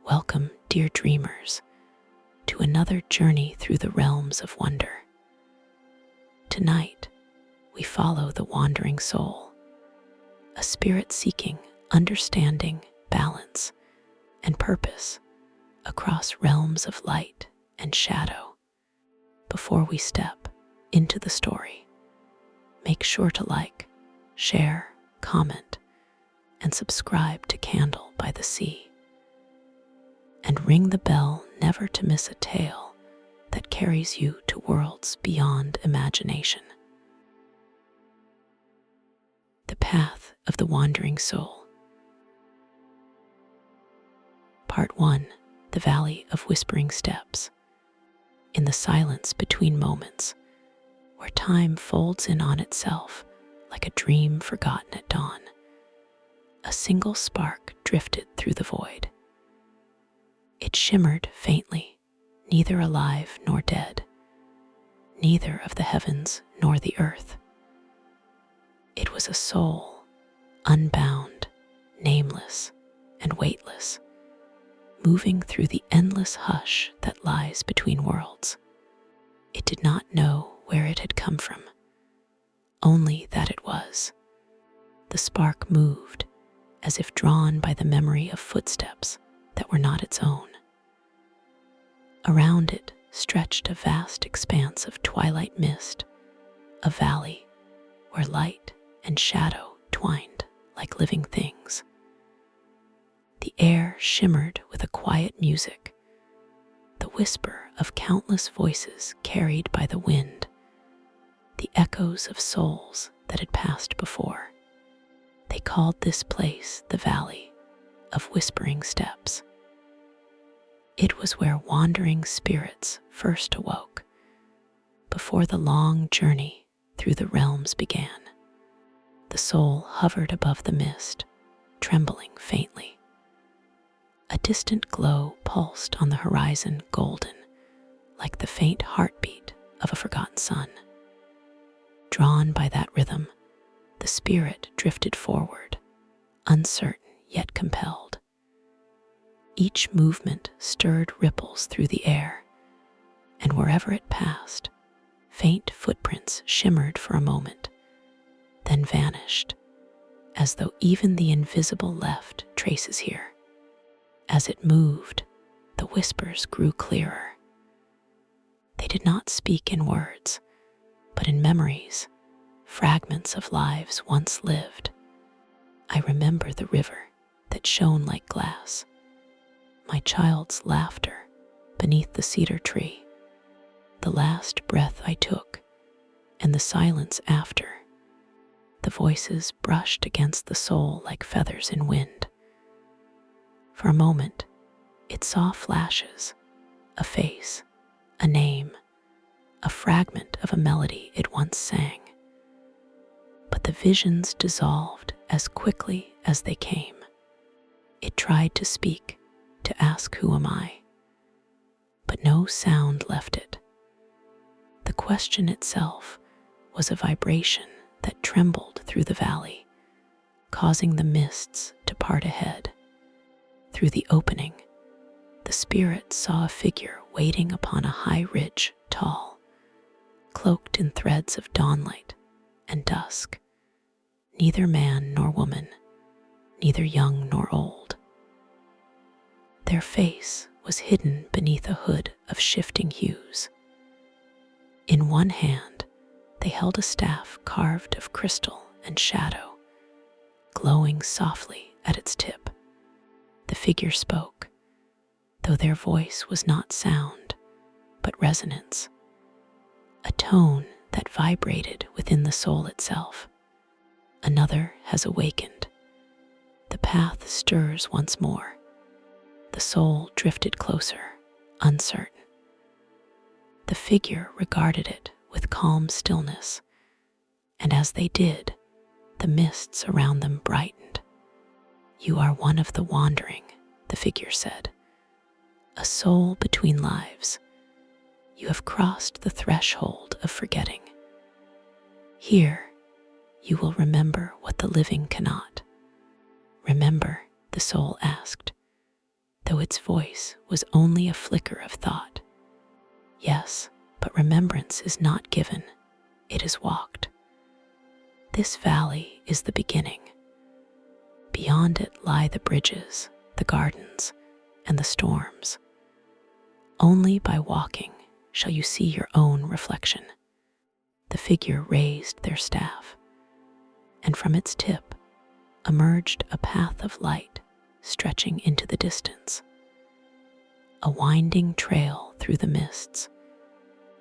Welcome, dear dreamers, to another journey through the realms of wonder. Tonight, we follow the wandering soul, a spirit seeking understanding, balance, and purpose across realms of light and shadow. Before we step into the story, make sure to like, share, comment, and subscribe to Candle by the Sea. And ring the bell never to miss a tale that carries you to worlds beyond imagination. The Path of the Wandering Soul. Part 1. The Valley of Whispering Steps. In the silence between moments, where time folds in on itself like a dream forgotten at dawn, a single spark drifted through the void. It shimmered faintly, neither alive nor dead, neither of the heavens nor the earth. It was a soul, unbound, nameless, and weightless, moving through the endless hush that lies between worlds. It did not know where it had come from, only that it was. The spark moved, as if drawn by the memory of footsteps that were not its own. Around it stretched a vast expanse of twilight mist, a valley where light and shadow twined like living things. The air shimmered with a quiet music, the whisper of countless voices carried by the wind, the echoes of souls that had passed before. They called this place the Valley of Whispering Steps. It was where wandering spirits first awoke, before the long journey through the realms began. The soul hovered above the mist, trembling faintly. A distant glow pulsed on the horizon, golden, like the faint heartbeat of a forgotten sun. Drawn by that rhythm, the spirit drifted forward, uncertain yet compelled. Each movement stirred ripples through the air, and wherever it passed, faint footprints shimmered for a moment, then vanished, as though even the invisible left traces here. As it moved, the whispers grew clearer. They did not speak in words, but in memories, fragments of lives once lived. I remember the river that shone like glass, my child's laughter beneath the cedar tree, the last breath I took, and the silence after. The voices brushed against the soul like feathers in wind. For a moment, it saw flashes, a face, a name, a fragment of a melody it once sang. But the visions dissolved as quickly as they came. It tried to speak, to ask, "Who am I?" But no sound left it. The question itself was a vibration that trembled through the valley, causing the mists to part ahead. Through the opening, the spirit saw a figure waiting upon a high ridge, tall, cloaked in threads of dawnlight and dusk. Neither man nor woman, neither young nor old. Their face was hidden beneath a hood of shifting hues. In one hand, they held a staff carved of crystal and shadow, glowing softly at its tip. The figure spoke, though their voice was not sound, but resonance, a tone that vibrated within the soul itself. Another has awakened. The path stirs once more. The soul drifted closer, uncertain. The figure regarded it with calm stillness, and as they did, the mists around them brightened. "You are one of the wandering," the figure said, "a soul between lives. You have crossed the threshold of forgetting. Here, you will remember what the living cannot." "Remember?" the soul asked, though though its voice was only a flicker of thought. Yes, but remembrance is not given, it is walked. This valley is the beginning. Beyond it lie the bridges, the gardens, and the storms. Only by walking shall you see your own reflection. The figure raised their staff, and from its tip emerged a path of light stretching into the distance. A winding trail through the mists,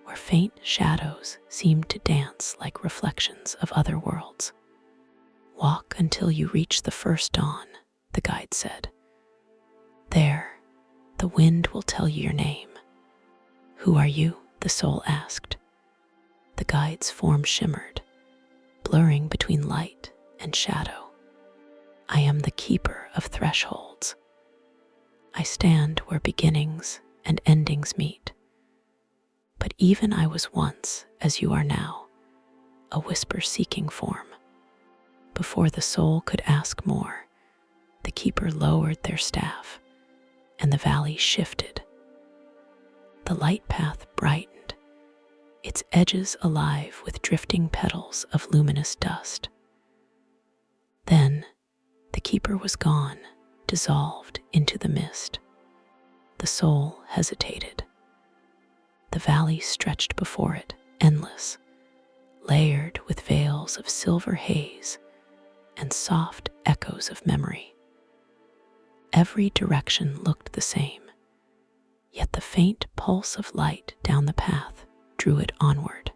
where faint shadows seemed to dance like reflections of other worlds. Walk until you reach the first dawn, the guide said. There, the wind will tell you your name. Who are you? The soul asked. The guide's form shimmered, blurring between light and shadow. I am the keeper of thresholds. I stand where beginnings and endings meet. But even I was once, as you are now, a whisper-seeking form. Before the soul could ask more, the keeper lowered their staff, and the valley shifted. The light path brightened, its edges alive with drifting petals of luminous dust. Then, the keeper was gone, dissolved into the mist. The soul hesitated. The valley stretched before it, endless, layered with veils of silver haze and soft echoes of memory. Every direction looked the same, yet the faint pulse of light down the path drew it onward.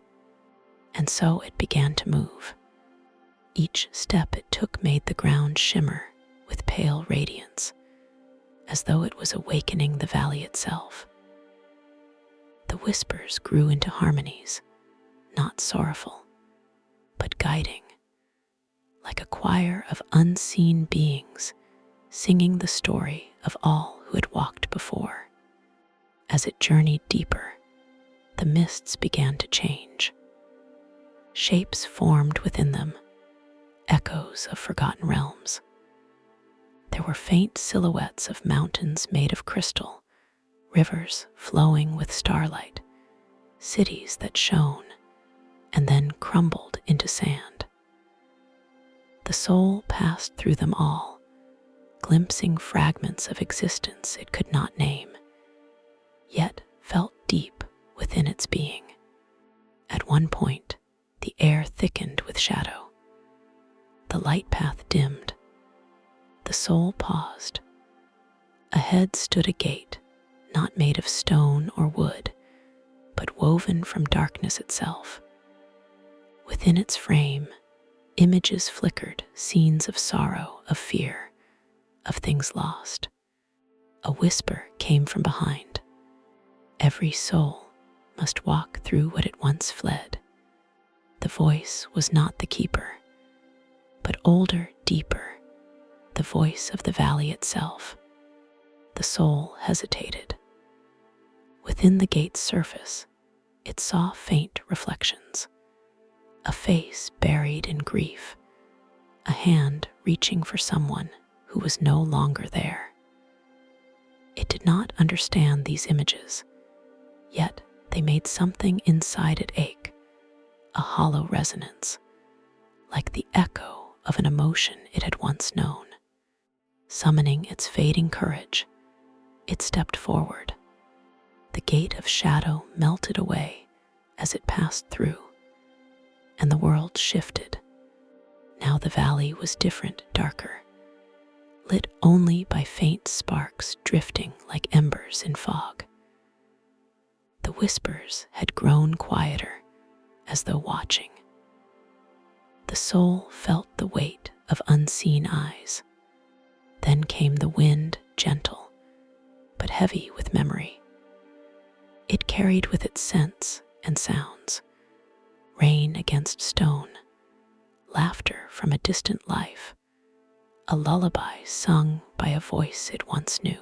And so it began to move. Each step it took made the ground shimmer with pale radiance, as though it was awakening the valley itself. The whispers grew into harmonies, not sorrowful, but guiding, like a choir of unseen beings singing the story of all who had walked before. As it journeyed deeper, the mists began to change. Shapes formed within them, echoes of forgotten realms. There were faint silhouettes of mountains made of crystal, rivers flowing with starlight, cities that shone and then crumbled into sand. The soul passed through them all, glimpsing fragments of existence it could not name, yet felt deep within its being. At one point, the air thickened with shadow. The light path dimmed. The soul paused. Ahead stood a gate, not made of stone or wood, but woven from darkness itself. Within its frame, images flickered, scenes of sorrow, of fear, of things lost. A whisper came from behind. Every soul must walk through what it once fled. The voice was not the keeper, but older, deeper, the voice of the valley itself. The soul hesitated. Within the gate's surface, it saw faint reflections. A face buried in grief, a hand reaching for someone who was no longer there. It did not understand these images, yet they made something inside it ache, a hollow resonance, like the echo of an emotion it had once known. Summoning its fading courage, it stepped forward. The gate of shadow melted away as it passed through, and the world shifted. Now the valley was different, darker, lit only by faint sparks drifting like embers in fog. The whispers had grown quieter, as though watching. The soul felt the weight of unseen eyes. Then came the wind, gentle, but heavy with memory. It carried with it scents and sounds, rain against stone, laughter from a distant life, a lullaby sung by a voice it once knew.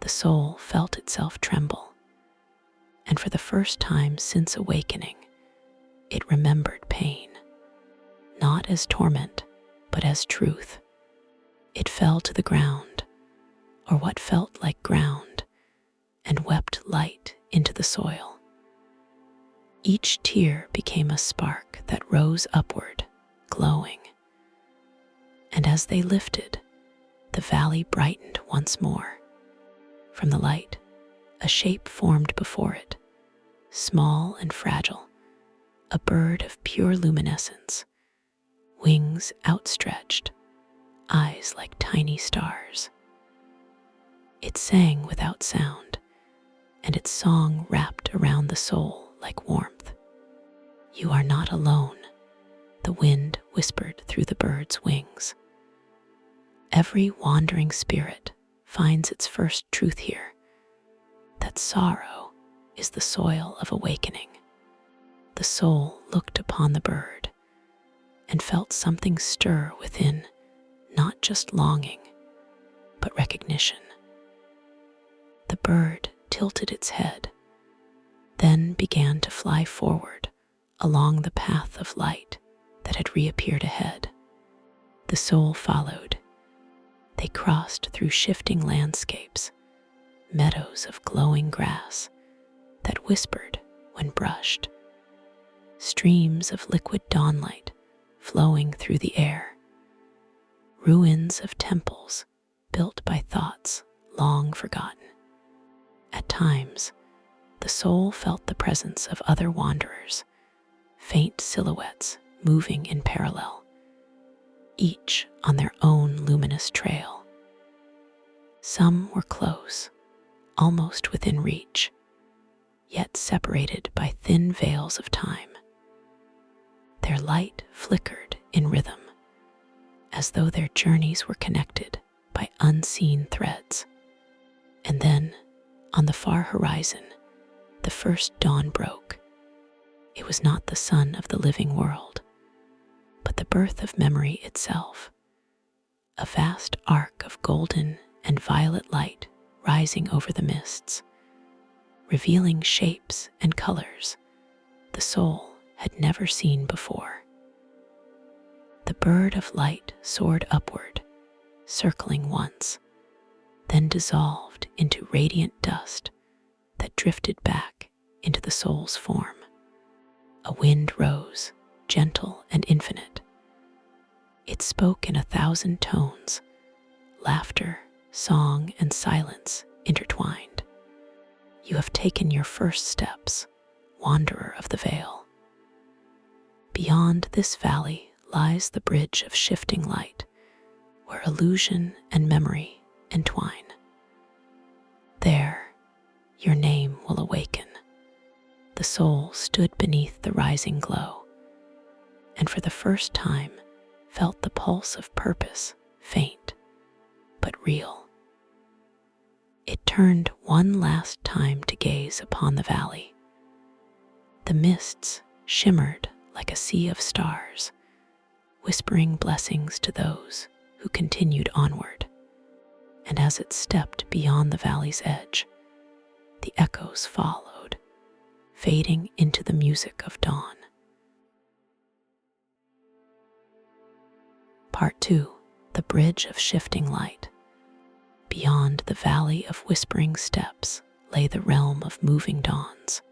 The soul felt itself tremble, and for the first time since awakening, it remembered pain, not as torment, but as truth. It fell to the ground, or what felt like ground, and wept light into the soil. Each tear became a spark that rose upward, glowing. And as they lifted, the valley brightened once more. From the light, a shape formed before it, small and fragile, a bird of pure luminescence, wings outstretched, eyes like tiny stars. It sang without sound, and its song wrapped around the soul like warmth. "You are not alone," the wind whispered through the bird's wings. "Every wandering spirit finds its first truth here, that sorrow is the soil of awakening." The soul looked upon the bird and felt something stir within, not just longing, but recognition. The bird tilted its head, then began to fly forward along the path of light that had reappeared ahead. The soul followed. They crossed through shifting landscapes, meadows of glowing grass that whispered when brushed, streams of liquid dawnlight flowing through the air, ruins of temples built by thoughts long forgotten. At times, the soul felt the presence of other wanderers, faint silhouettes moving in parallel, each on their own luminous trail. Some were close, almost within reach, yet separated by thin veils of time. Their light flickered in rhythm, as though their journeys were connected by unseen threads. And then, on the far horizon, the first dawn broke. It was not the sun of the living world, but the birth of memory itself, a vast arc of golden and violet light rising over the mists, revealing shapes and colors the soul had never seen before. The bird of light soared upward, circling once, then dissolved into radiant dust that drifted back into the soul's form. A wind rose, gentle and infinite. It spoke in 1,000 tones, laughter, song, and silence intertwined. "You have taken your first steps, wanderer of the vale. Beyond this valley lies the bridge of shifting light, where illusion and memory entwine. There, your name will awaken." The soul stood beneath the rising glow, and for the first time felt the pulse of purpose, faint but real. It turned one last time to gaze upon the valley. The mists shimmered like a sea of stars, whispering blessings to those who continued onward. And as it stepped beyond the valley's edge, the echoes followed, fading into the music of dawn. Part 2. The Bridge of Shifting Light. Beyond the valley of whispering steps lay the realm of moving dawns,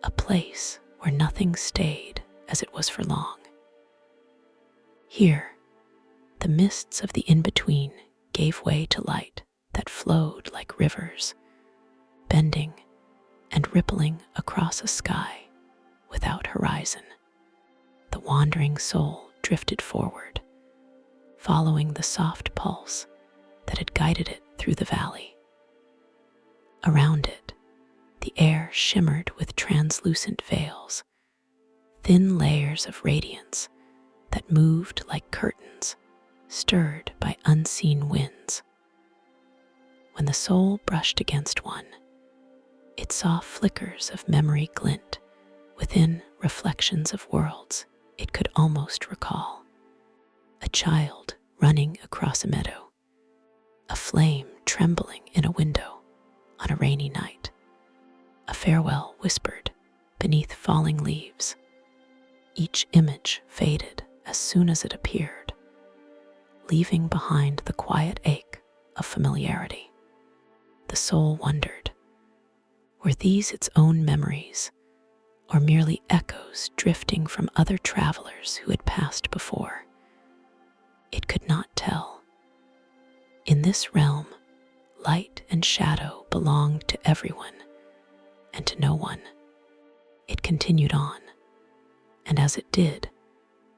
a place where nothing stayed as it was for long. Here, the mists of the in-between gave way to light that flowed like rivers, bending and rippling across a sky without horizon. The wandering soul drifted forward, following the soft pulse that had guided it through the valley. Around it, the air shimmered with translucent veils, thin layers of radiance that moved like curtains, stirred by unseen winds. When the soul brushed against one, it saw flickers of memory glint within reflections of worlds it could almost recall. A child running across a meadow, a flame trembling in a window on a rainy night, a farewell whispered beneath falling leaves. Each image faded as soon as it appeared, leaving behind the quiet ache of familiarity. The soul wondered, were these its own memories, or merely echoes drifting from other travelers who had passed before? It could not tell. In this realm, light and shadow belonged to everyone and to no one. It continued on, and as it did,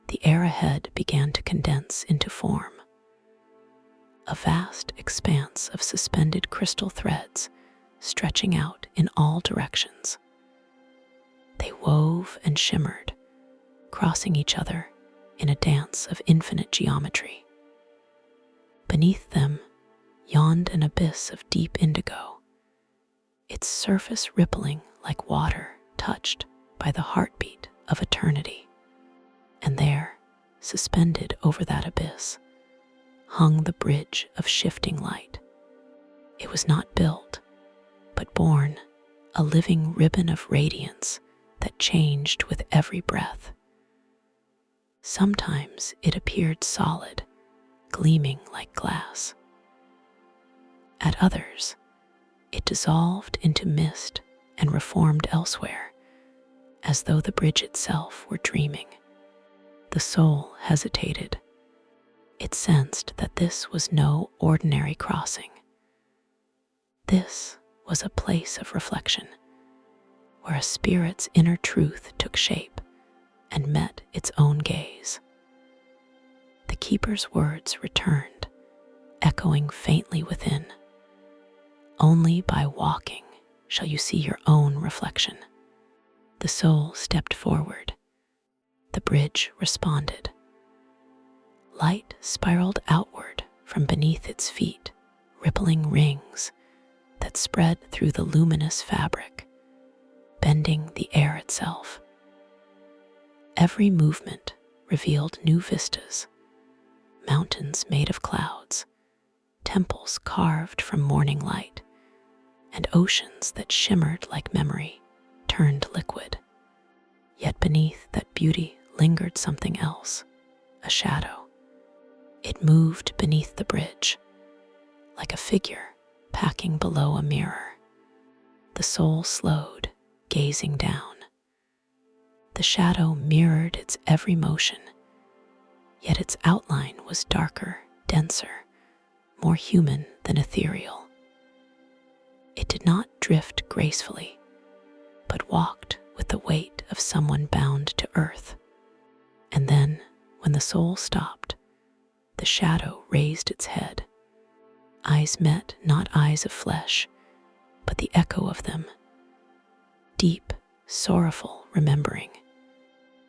the air ahead began to condense into form. A vast expanse of suspended crystal threads stretching out in all directions. They wove and shimmered, crossing each other in a dance of infinite geometry. Beneath them yawned an abyss of deep indigo, its surface rippling like water touched by the heartbeat of eternity. And there, suspended over that abyss, hung the bridge of shifting light. It was not built, but born, a living ribbon of radiance that changed with every breath. Sometimes it appeared solid, gleaming like glass. At others, it dissolved into mist and reformed elsewhere, as though the bridge itself were dreaming. The soul hesitated. It sensed that this was no ordinary crossing. This was a place of reflection, where a spirit's inner truth took shape and met its own gaze. The keeper's words returned, echoing faintly within. Only by walking shall you see your own reflection. The soul stepped forward. The bridge responded. Light spiraled outward from beneath its feet, rippling rings that spread through the luminous fabric, bending the air itself. Every movement revealed new vistas, mountains made of clouds, temples carved from morning light, and oceans that shimmered like memory, turned liquid. Yet beneath that beauty lingered something else, a shadow. It moved beneath the bridge, like a figure packing below a mirror. The soul slowed, gazing down. The shadow mirrored its every motion, yet its outline was darker, denser, more human than ethereal. It did not drift gracefully, but walked with the weight of someone bound to earth. And then, when the soul stopped, the shadow raised its head. Eyes met not eyes of flesh, but the echo of them. Deep, sorrowful remembering.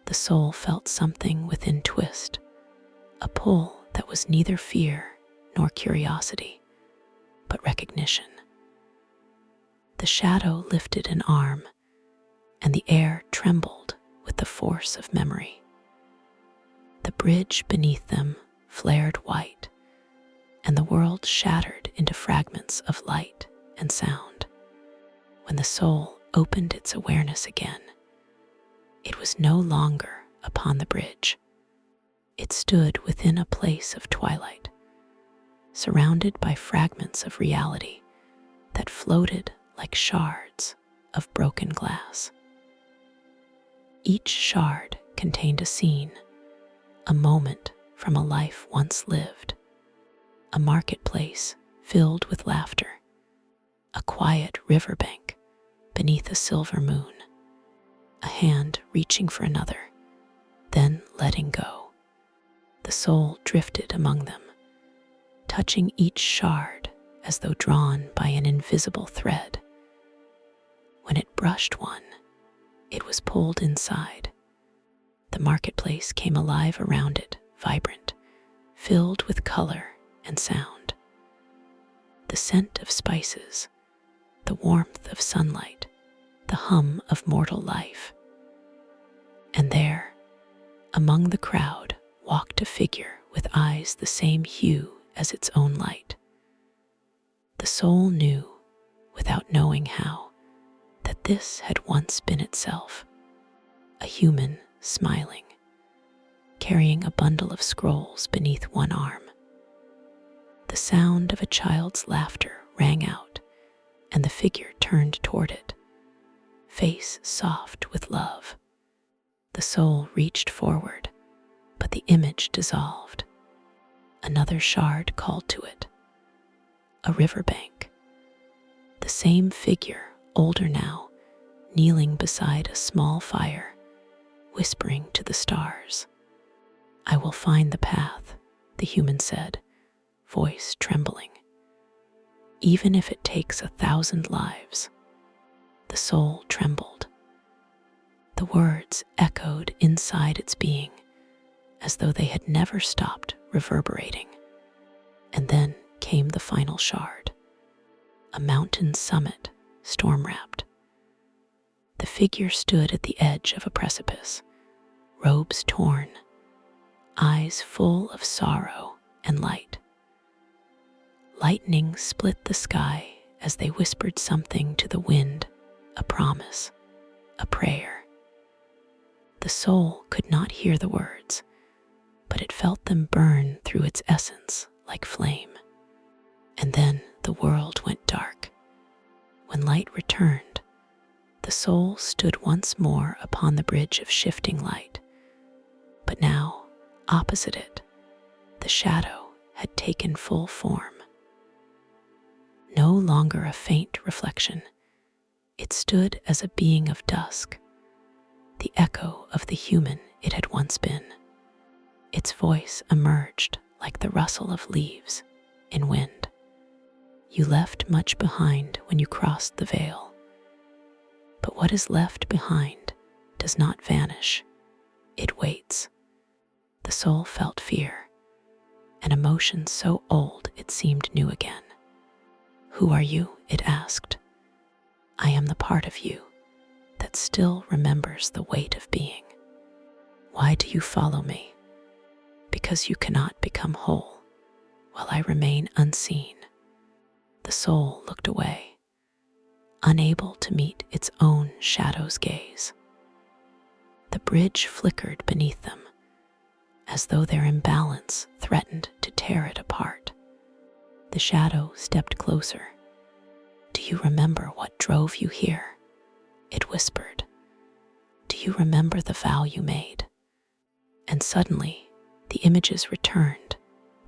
The soul felt something within twist, a pull that was neither fear nor curiosity, but recognition. The shadow lifted an arm, and the air trembled with the force of memory. The bridge beneath them flared white, and the world shattered into fragments of light and sound. When the soul opened its awareness again, it was no longer upon the bridge. It stood within a place of twilight, surrounded by fragments of reality that floated like shards of broken glass. Each shard contained a scene, a moment from a life once lived, a marketplace filled with laughter, a quiet riverbank beneath a silver moon, a hand reaching for another, then letting go. The soul drifted among them, touching each shard as though drawn by an invisible thread. When it brushed one, it was pulled inside. The marketplace came alive around it, vibrant, filled with color and sound. The scent of spices, the warmth of sunlight, the hum of mortal life. And there, among the crowd, walked a figure with eyes the same hue as its own light. The soul knew, without knowing how, that this had once been itself, a human smiling, carrying a bundle of scrolls beneath one arm. The sound of a child's laughter rang out, and the figure turned toward it, face soft with love. The soul reached forward, but the image dissolved. Another shard called to it. A riverbank. The same figure, older now, kneeling beside a small fire, whispering to the stars. "I will find the path," the human said, voice trembling. "Even if it takes 1,000 lives." The soul trembled. The words echoed inside its being, as though they had never stopped reverberating. And then came the final shard. A mountain summit, storm-wrapped. The figure stood at the edge of a precipice, robes torn, eyes full of sorrow and light. Lightning split the sky as they whispered something to the wind, a promise, a prayer. The soul could not hear the words, but it felt them burn through its essence like flame. And then the world went dark. When light returned, the soul stood once more upon the bridge of shifting light. But now, opposite it, the shadow had taken full form. No longer a faint reflection, it stood as a being of dusk, the echo of the human it had once been. Its voice emerged like the rustle of leaves in wind. "You left much behind when you crossed the veil. But what is left behind does not vanish. It waits." The soul felt fear, an emotion so old it seemed new again. "Who are you?" it asked. "I am the part of you that still remembers the weight of being." "Why do you follow me?" "Because you cannot become whole while I remain unseen." The soul looked away, unable to meet its own shadow's gaze. The bridge flickered beneath them, as though their imbalance threatened to tear it apart. The shadow stepped closer. "Do you remember what drove you here?" it whispered. "Do you remember the vow you made?" And suddenly, the images returned,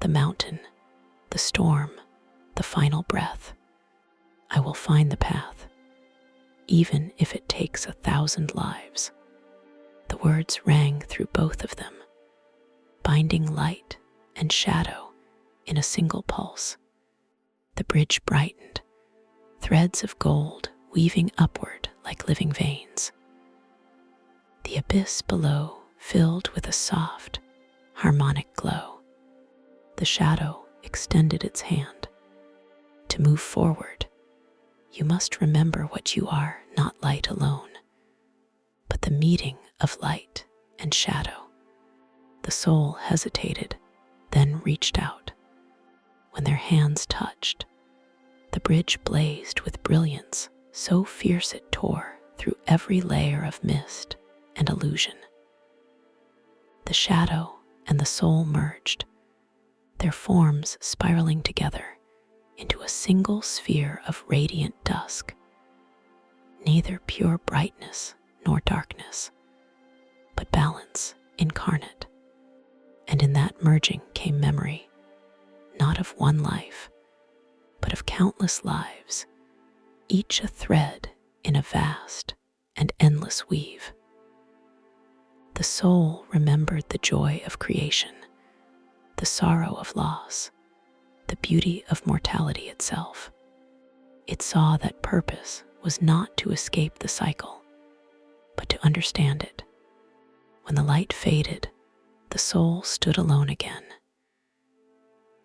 the mountain, the storm, the final breath. "I will find the path, even if it takes 1,000 lives." The words rang through both of them, binding light and shadow in a single pulse. The bridge brightened, threads of gold weaving upward like living veins. The abyss below filled with a soft, harmonic glow. The shadow extended its hand. To move forward, you must remember what you are, not light alone, but the meeting of light and shadow. The soul hesitated, then reached out. When their hands touched, the bridge blazed with brilliance so fierce it tore through every layer of mist and illusion. The shadow and the soul merged, their forms spiraling together into a single sphere of radiant dusk, neither pure brightness nor darkness, but balance incarnate. And in that merging came memory, not of one life, but of countless lives, each a thread in a vast and endless weave. The soul remembered the joy of creation, the sorrow of loss, the beauty of mortality itself. It saw that purpose was not to escape the cycle, but to understand it. When the light faded, the soul stood alone again.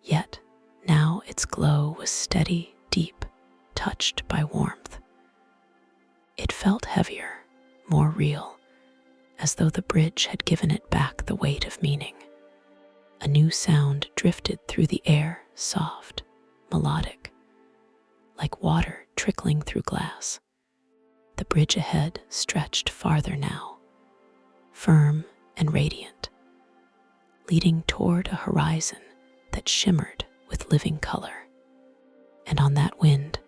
Yet now its glow was steady, deep, touched by warmth. It felt heavier, more real, as though the bridge had given it back the weight of meaning. A new sound drifted through the air, soft, melodic, like water trickling through glass. The bridge ahead stretched farther now, firm and radiant, leading toward a horizon that shimmered with living color. And on that wind,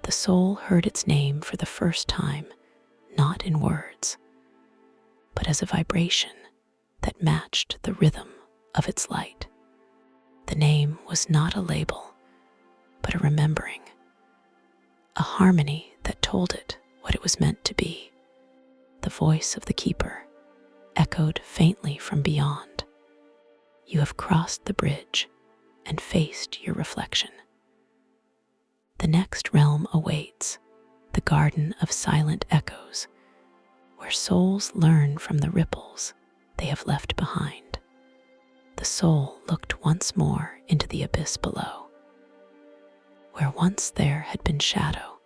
the soul heard its name for the first time, not in words, but as a vibration that matched the rhythm of its light. The name was not a label, but a remembering, a harmony that told it what it was meant to be. The voice of the keeper echoed faintly from beyond. You have crossed the bridge and faced your reflection. The next realm awaits, the garden of silent echoes, where souls learn from the ripples they have left behind. The soul looked once more into the abyss below. Where once there had been shadow,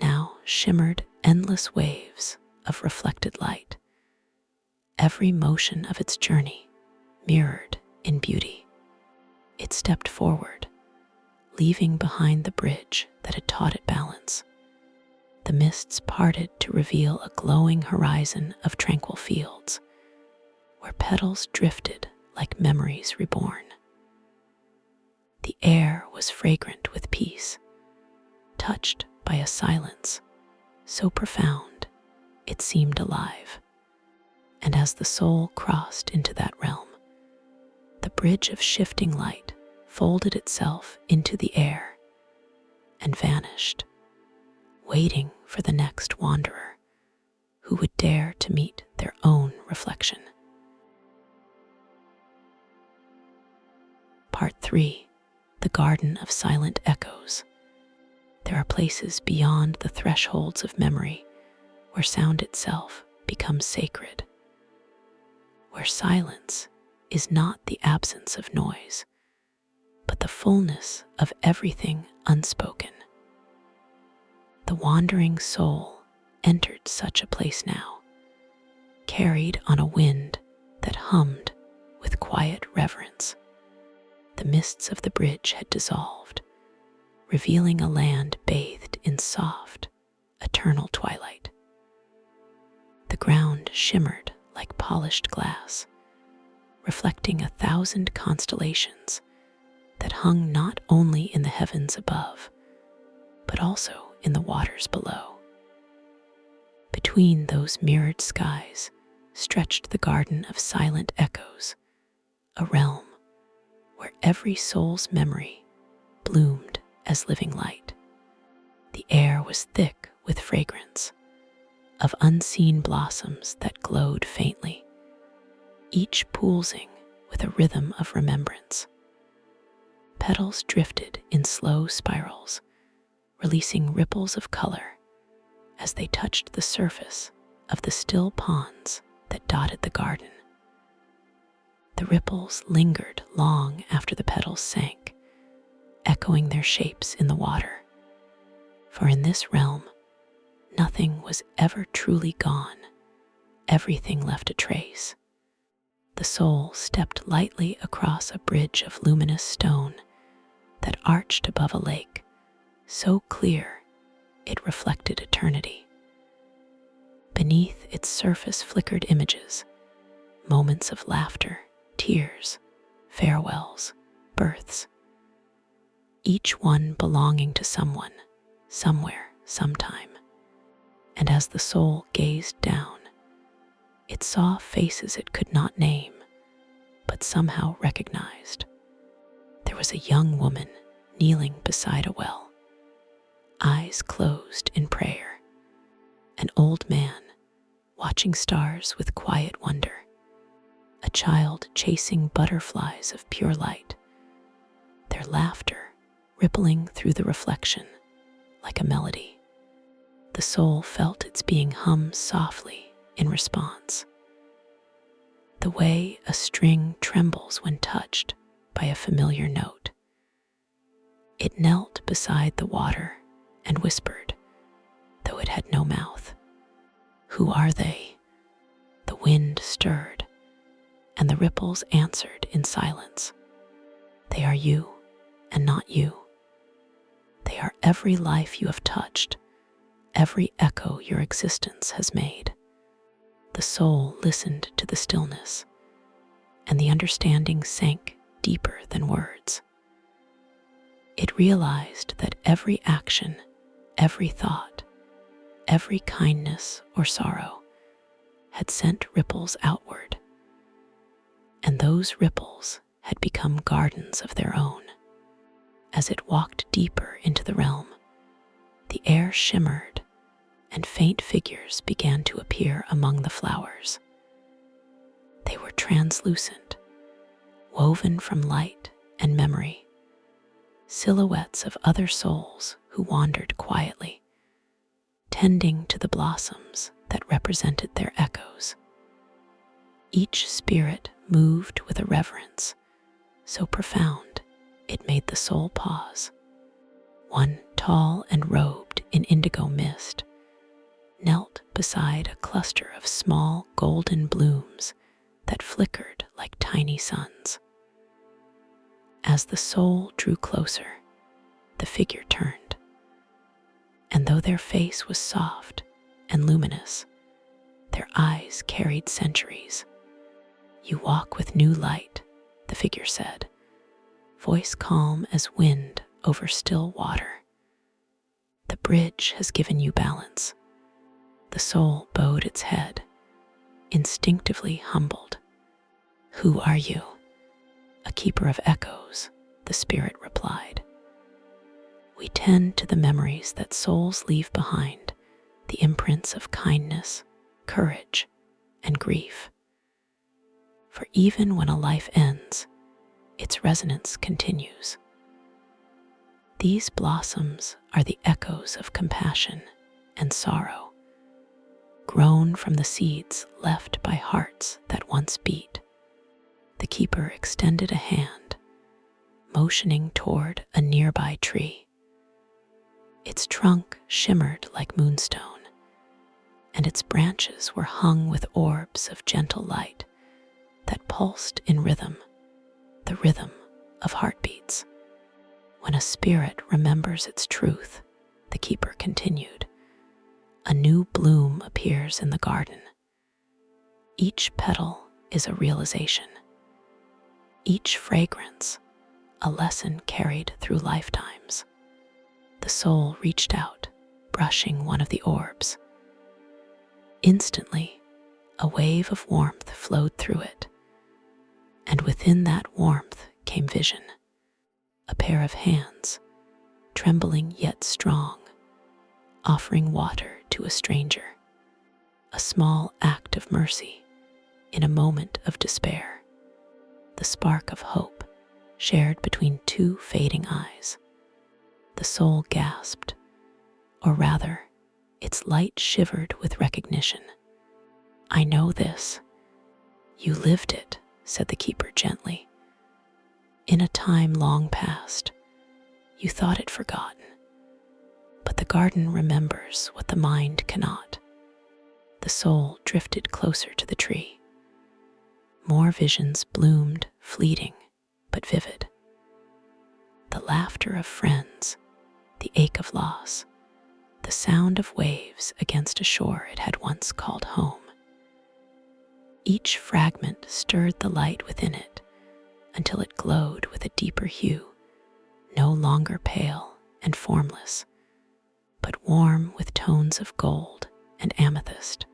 now shimmered endless waves of reflected light, every motion of its journey mirrored in beauty. It stepped forward, leaving behind the bridge that had taught it balance. The mists parted to reveal a glowing horizon of tranquil fields, where petals drifted like memories reborn. The air was fragrant with peace, touched by a silence so profound it seemed alive. And as the soul crossed into that realm, the bridge of shifting light folded itself into the air and vanished, waiting for the next wanderer who would dare to meet their own reflection. Part 3. The Garden of Silent Echoes. There are places beyond the thresholds of memory where sound itself becomes sacred, where silence is not the absence of noise, but the fullness of everything unspoken. The wandering soul entered such a place now, carried on a wind that hummed with quiet reverence. The mists of the bridge had dissolved, revealing a land bathed in soft, eternal twilight. The ground shimmered like polished glass, reflecting 1,000 constellations that hung not only in the heavens above, but also in the waters below. Between those mirrored skies stretched the garden of silent echoes, a realm where every soul's memory bloomed as living light. The air was thick with fragrance of unseen blossoms that glowed faintly, each pulsing with a rhythm of remembrance. Petals drifted in slow spirals, releasing ripples of color as they touched the surface of the still ponds that dotted the garden. The ripples lingered long after the petals sank, echoing their shapes in the water. For in this realm, nothing was ever truly gone. Everything left a trace. The soul stepped lightly across a bridge of luminous stone that arched above a lake, so clear it reflected eternity. Beneath its surface flickered images, moments of laughter, tears, farewells, births, each one belonging to someone, somewhere, sometime. And as the soul gazed down, it saw faces it could not name, but somehow recognized. There was a young woman kneeling beside a well, eyes closed in prayer, an old man watching stars with quiet wonder, a child chasing butterflies of pure light, their laughter rippling through the reflection like a melody. The soul felt its being hum softly in response, the way a string trembles when touched by a familiar note. It knelt beside the water and whispered, though it had no mouth, "Who are they?" The wind stirred, and the ripples answered in silence. "They are you, and not you. They are every life you have touched, every echo your existence has made." The soul listened to the stillness, and the understanding sank deeper than words. It realized that every action, every thought, every kindness or sorrow had sent ripples outward, and those ripples had become gardens of their own. As it walked deeper into the realm, the air shimmered and faint figures began to appear among the flowers. They were translucent, woven from light and memory, silhouettes of other souls who wandered quietly, tending to the blossoms that represented their echoes. Each spirit moved with a reverence so profound it made the soul pause. One, tall and robed in indigo mist, knelt beside a cluster of small golden blooms that flickered like tiny suns. As the soul drew closer, the figure turned, and though their face was soft and luminous, their eyes carried centuries. "You walk with new light," the figure said, voice calm as wind over still water. "The bridge has given you balance." The soul bowed its head, instinctively humbled. "Who are you?" "A keeper of echoes," the spirit replied. "We tend to the memories that souls leave behind, the imprints of kindness, courage, and grief. For even when a life ends, its resonance continues. These blossoms are the echoes of compassion and sorrow, grown from the seeds left by hearts that once beat." The keeper extended a hand, motioning toward a nearby tree. Its trunk shimmered like moonstone, and its branches were hung with orbs of gentle light that pulsed in rhythm, the rhythm of heartbeats. "When a spirit remembers its truth," the keeper continued, "a new bloom appears in the garden. Each petal is a realization, each fragrance a lesson carried through lifetimes." The soul reached out, brushing one of the orbs. Instantly, a wave of warmth flowed through it, and within that warmth came vision. A pair of hands, trembling yet strong, offering water to a stranger. A small act of mercy in a moment of despair. The spark of hope shared between two fading eyes. The soul gasped, or rather, its light shivered with recognition. "I know this." "You lived it," said the keeper gently. "In a time long past, you thought it forgotten, but the garden remembers what the mind cannot." The soul drifted closer to the tree. More visions bloomed, fleeting but vivid. The laughter of friends, the ache of loss, the sound of waves against a shore it had once called home. Each fragment stirred the light within it until it glowed with a deeper hue, no longer pale and formless, but warm with tones of gold and amethyst.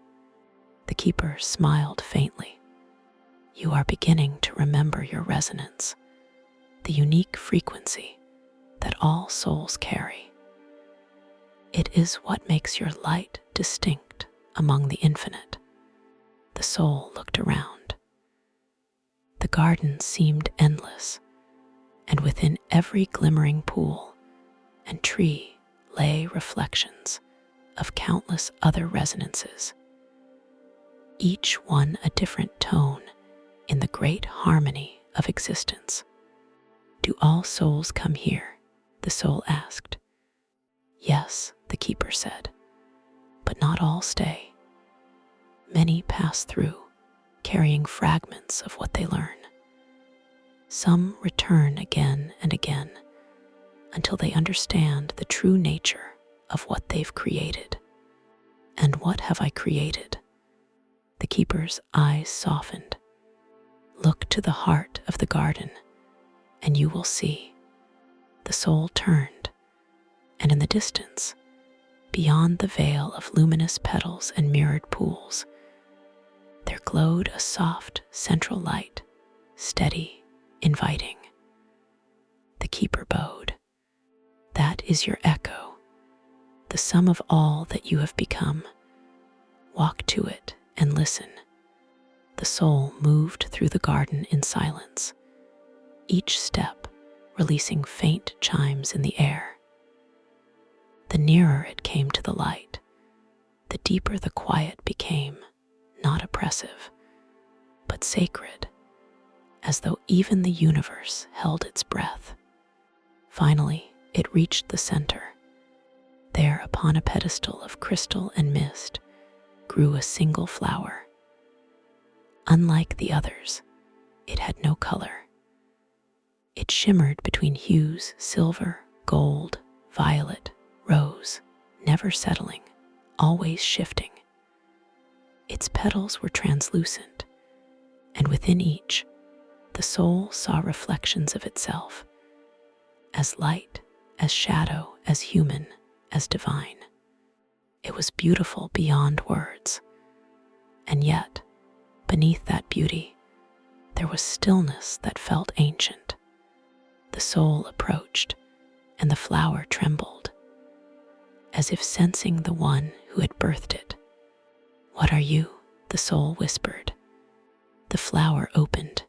The keeper smiled faintly. "You are beginning to remember your resonance, the unique frequency that all souls carry. It is what makes your light distinct among the infinite." The soul looked around. The garden seemed endless, and within every glimmering pool and tree lay reflections of countless other resonances, each one a different tone in the great harmony of existence. "Do all souls come here?" the soul asked. "Yes," the keeper said, "but not all stay. Many pass through, carrying fragments of what they learn. Some return again and again until they understand the true nature of what they've created." "And what have I created?" The keeper's eyes softened. "Look to the heart of the garden, and you will see." The soul turned, and in the distance, beyond the veil of luminous petals and mirrored pools, there glowed a soft central light, steady, inviting. The keeper bowed. That is your echo, the sum of all that you have become. Walk to it and listen. The soul moved through the garden in silence, each step releasing faint chimes in the air. The nearer it came to the light, the deeper the quiet became, not oppressive, but sacred, as though even the universe held its breath. Finally, it reached the center. There, upon a pedestal of crystal and mist, grew a single flower. Unlike the others, it had no color. It shimmered between hues: silver, gold, violet, rose, never settling, always shifting. Its petals were translucent, and within each, the soul saw reflections of itself, as light, as shadow, as human, as divine. It was beautiful beyond words, and yet, beneath that beauty, there was stillness that felt ancient. The soul approached, and the flower trembled, as if sensing the one who had birthed it. "What are you?" the soul whispered. The flower opened.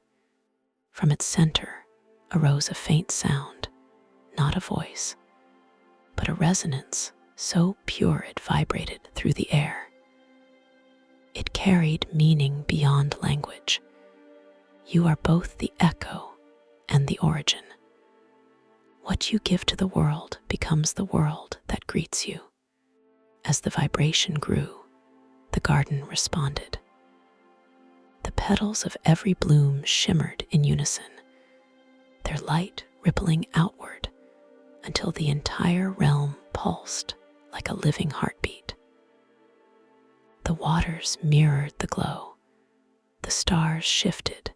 From its center arose a faint sound, not a voice, but a resonance so pure it vibrated through the air. It carried meaning beyond language. You are both the echo and the origin. What you give to the world becomes the world that greets you. As the vibration grew, the garden responded. The petals of every bloom shimmered in unison, their light rippling outward until the entire realm pulsed like a living heartbeat. The waters mirrored the glow, the stars shifted,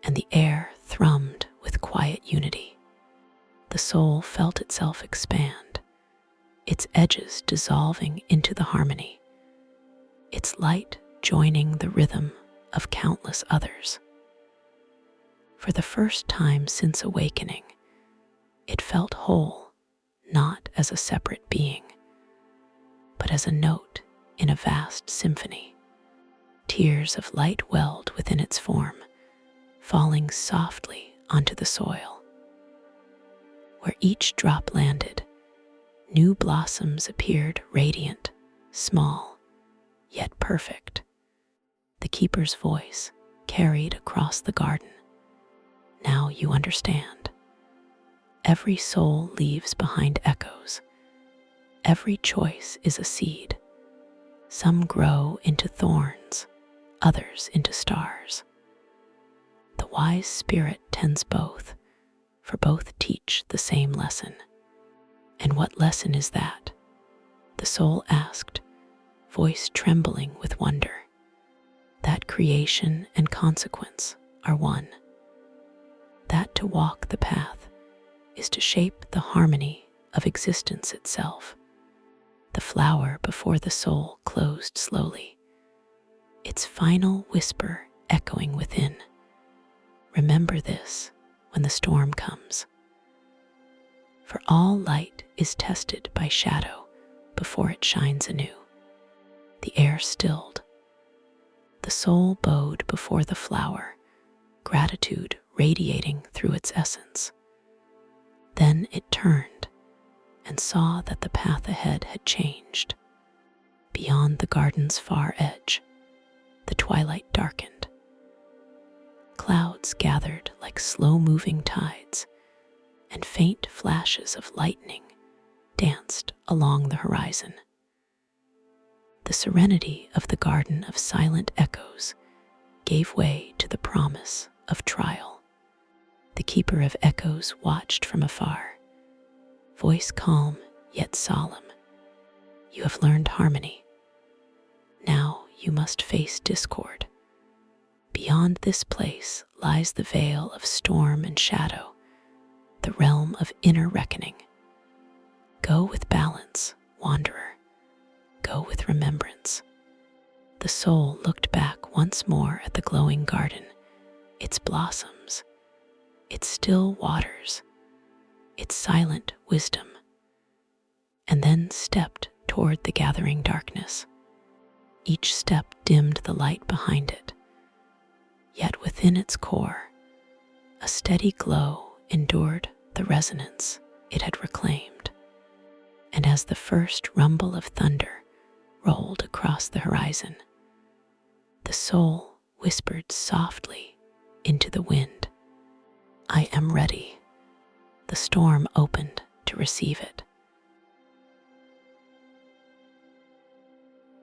and the air thrummed with quiet unity. The soul felt itself expand, its edges dissolving into the harmony, its light joining the rhythm of countless others. For the first time since awakening, it felt whole, not as a separate being, but as a note in a vast symphony. Tears of light welled within its form, falling softly onto the soil. Where each drop landed, new blossoms appeared, radiant, small, yet perfect. The keeper's voice carried across the garden. "Now you understand. Every soul leaves behind echoes. Every choice is a seed. Some grow into thorns, others into stars. The wise spirit tends both, for both teach the same lesson." "And what lesson is that?" the soul asked, voice trembling with wonder. "That creation and consequence are one. That to walk the path is to shape the harmony of existence itself." The flower before the soul closed slowly, its final whisper echoing within. "Remember this when the storm comes. For all light is tested by shadow before it shines anew." The air stilled. The soul bowed before the flower, gratitude radiating through its essence. Then it turned and saw that the path ahead had changed. Beyond the garden's far edge, the twilight darkened. Clouds gathered like slow-moving tides, and faint flashes of lightning danced along the horizon. The serenity of the garden of silent echoes gave way to the promise of trial. The keeper of echoes watched from afar, voice calm yet solemn. "You have learned harmony. Now you must face discord. Beyond this place lies the veil of storm and shadow, the realm of inner reckoning. Go with balance, wanderer. Go with remembrance. The soul looked back once more at the glowing garden, its blossoms, its still waters, its silent wisdom, and then stepped toward the gathering darkness. Each step dimmed the light behind it, yet within its core, a steady glow endured the resonance it had reclaimed. And as the first rumble of thunder rolled across the horizon, the soul whispered softly into the wind, "I am ready." The storm opened to receive it.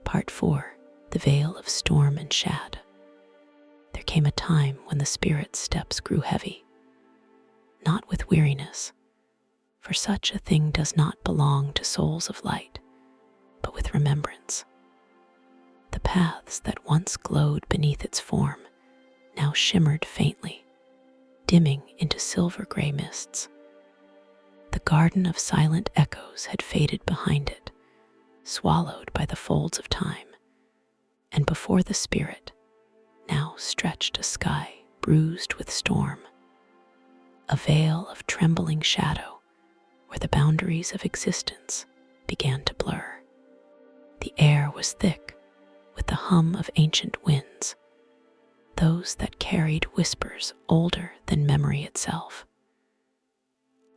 Part 4. The Veil of Storm and Shad. There came a time when the spirit's steps grew heavy, not with weariness, for such a thing does not belong to souls of light, but with remembrance. The paths that once glowed beneath its form now shimmered faintly, dimming into silver-gray mists. The garden of silent echoes had faded behind it, swallowed by the folds of time, and before the spirit now stretched a sky bruised with storm, a veil of trembling shadow where the boundaries of existence began to blur. The air was thick with the hum of ancient winds, those that carried whispers older than memory itself.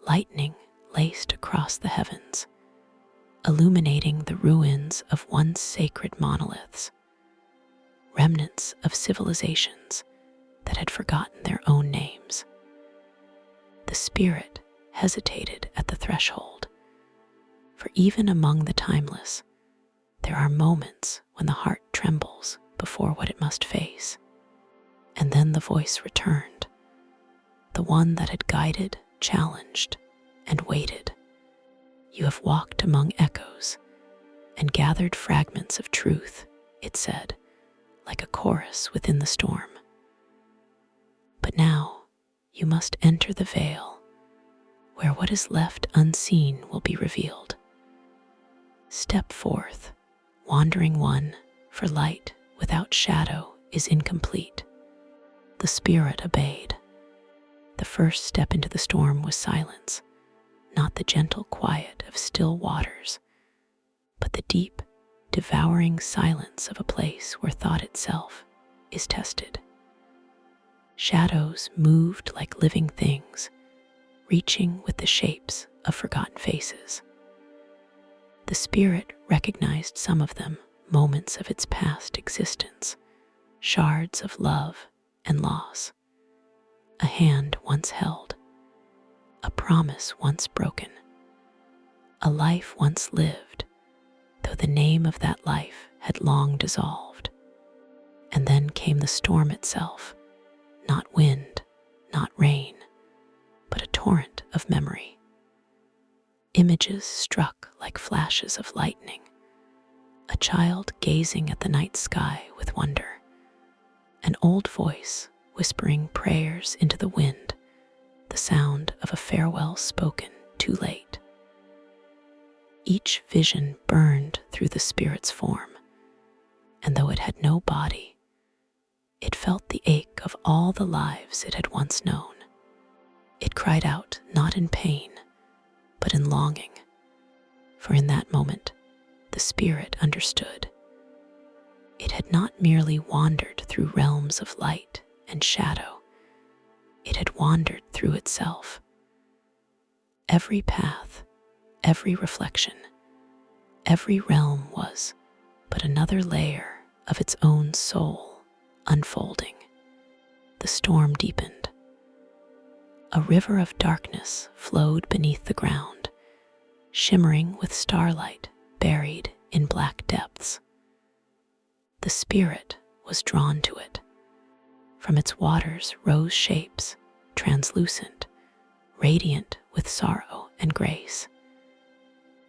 Lightning laced across the heavens, illuminating the ruins of once sacred monoliths, remnants of civilizations that had forgotten their own names. The spirit hesitated at the threshold, for even among the timeless, there are moments when the heart trembles before what it must face. And then the voice returned, the one that had guided, challenged, and waited. "You have walked among echoes and gathered fragments of truth," it said, like a chorus within the storm. "But now you must enter the veil, where what is left unseen will be revealed. Step forth, wandering one, for light without shadow is incomplete." The spirit obeyed. The first step into the storm was silence, not the gentle quiet of still waters, but the deep, devouring silence of a place where thought itself is tested. Shadows moved like living things, reaching with the shapes of forgotten faces. The spirit recognized some of them, moments of its past existence, shards of love and loss, a hand once held, a promise once broken, a life once lived, though the name of that life had long dissolved. And then came the storm itself, not wind, not rain, but a torrent of memory. Images struck like flashes of lightning, a child gazing at the night sky with wonder, an old voice whispering prayers into the wind, the sound of a farewell spoken too late. Each vision burned through the spirit's form, and though it had no body, it felt the ache of all the lives it had once known. It cried out not in pain, but in longing, for in that moment the spirit understood. It had not merely wandered through realms of light and shadow, it had wandered through itself. Every path, every reflection, every realm was but another layer of its own soul unfolding. The storm deepened. A river of darkness flowed beneath the ground, shimmering with starlight buried in black depths. The spirit was drawn to it. From its waters rose shapes, translucent, radiant with sorrow and grace.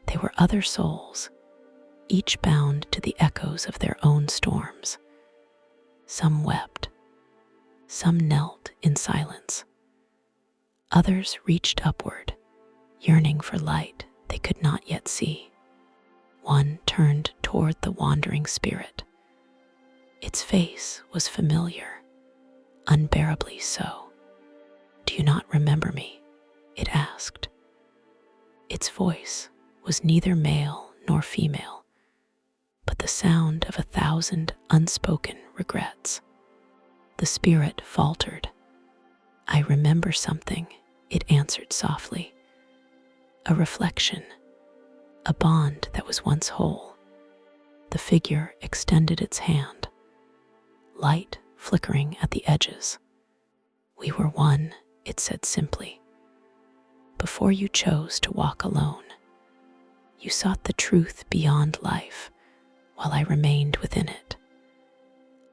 They were other souls, each bound to the echoes of their own storms. Some wept, some knelt in silence. Others reached upward, yearning for light they could not yet see. One turned toward the wandering spirit. Its face was familiar, unbearably so. "Do you not remember me?" it asked. Its voice was neither male nor female, but the sound of 1,000 unspoken regrets. The spirit faltered. "I remember something," it answered softly. "A reflection, a bond that was once whole." The figure extended its hand, light flickering at the edges. "We were one," it said simply. "Before you chose to walk alone, you sought the truth beyond life while I remained within it.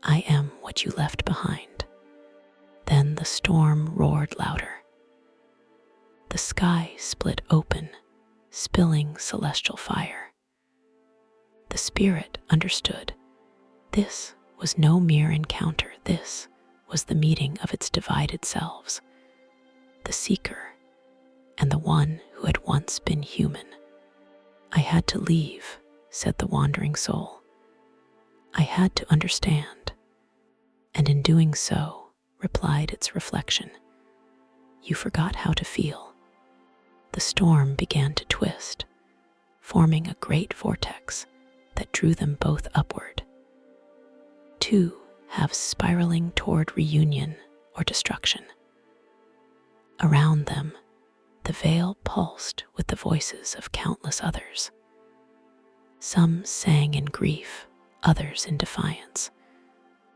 I am what you left behind." Then the storm roared louder. The sky split open, spilling celestial fire. The spirit understood. This was no mere encounter. This was the meeting of its divided selves, the seeker and the one who had once been human. "I had to leave," said the wandering soul. "I had to understand." And in doing so, replied its reflection, "You forgot how to feel." The storm began to twist, forming a great vortex that drew them both upward. Two halves spiraling toward reunion or destruction. Around them, the veil pulsed with the voices of countless others. Some sang in grief, others in defiance,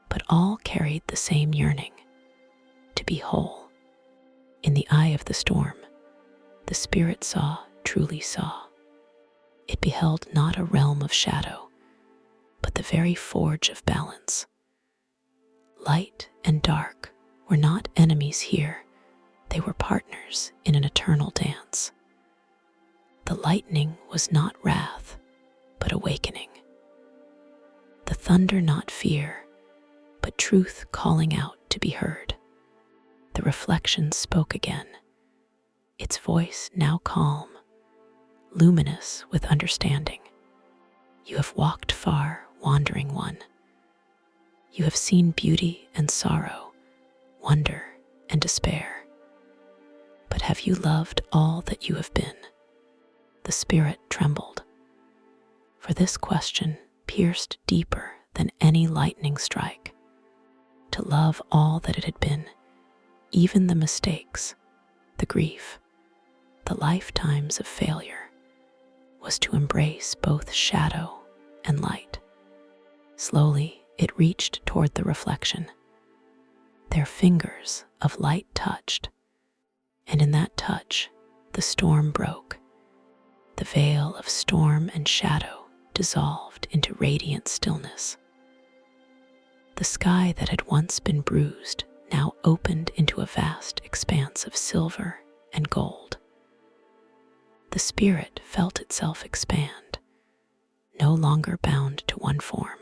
but all carried the same yearning, to be whole. In the eye of the storm, the spirit saw, truly saw. It beheld not a realm of shadow, but the very forge of balance. Light and dark were not enemies here, they were partners in an eternal dance. The lightning was not wrath, but awakening. The thunder not fear, but truth calling out to be heard. The reflection spoke again, its voice now calm, luminous with understanding. "You have walked far, wandering one. You have seen beauty and sorrow, wonder and despair. But have you loved all that you have been?" The spirit trembled, for this question pierced deeper than any lightning strike. To love all that it had been, even the mistakes, the grief, the lifetimes of failure, was to embrace both shadow and light. Slowly, it reached toward the reflection. Their fingers of light touched, and in that touch, the storm broke. The veil of storm and shadow dissolved into radiant stillness. The sky that had once been bruised now opened into a vast expanse of silver and gold. The spirit felt itself expand, no longer bound to one form.